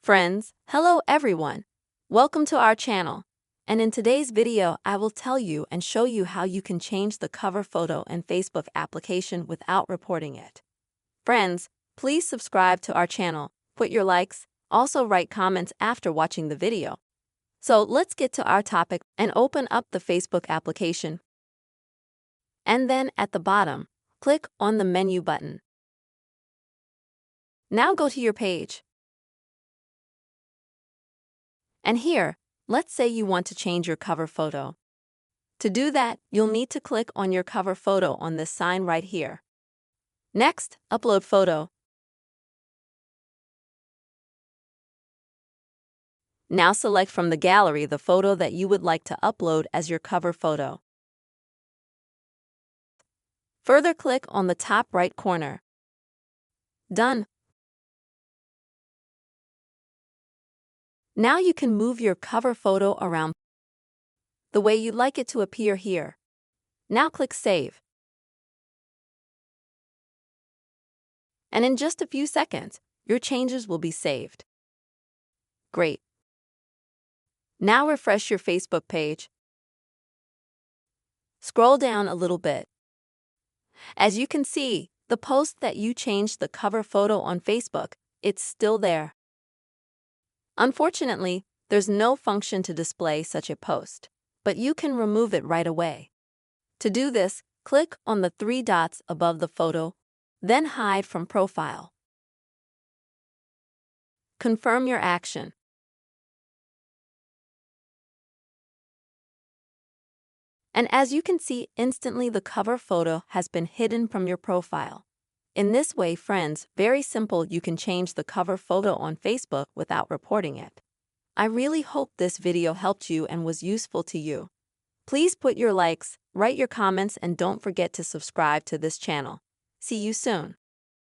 Friends, hello everyone. Welcome to our channel. And in today's video, I will tell you and show you how you can change the cover photo in Facebook application without reporting it. Friends, please subscribe to our channel, put your likes, also write comments after watching the video. So let's get to our topic and open up the Facebook application. And then at the bottom, click on the menu button. Now go to your page. And here, let's say you want to change your cover photo. To do that, you'll need to click on your cover photo on this sign right here. Next, upload photo. Now select from the gallery the photo that you would like to upload as your cover photo. Further click on the top right corner. Done. Now you can move your cover photo around the way you'd like it to appear here. Now click Save. And in just a few seconds, your changes will be saved. Great. Now refresh your Facebook page. Scroll down a little bit. As you can see, the post that you changed the cover photo on Facebook, it's still there. Unfortunately, there's no function to display such a post, but you can remove it right away. To do this, click on the three dots above the photo, then hide from profile. Confirm your action. And as you can see, instantly the cover photo has been hidden from your profile. In this way, friends, very simple, you can change the cover photo on Facebook without reporting it. I really hope this video helped you and was useful to you. Please put your likes, write your comments, and don't forget to subscribe to this channel. See you soon.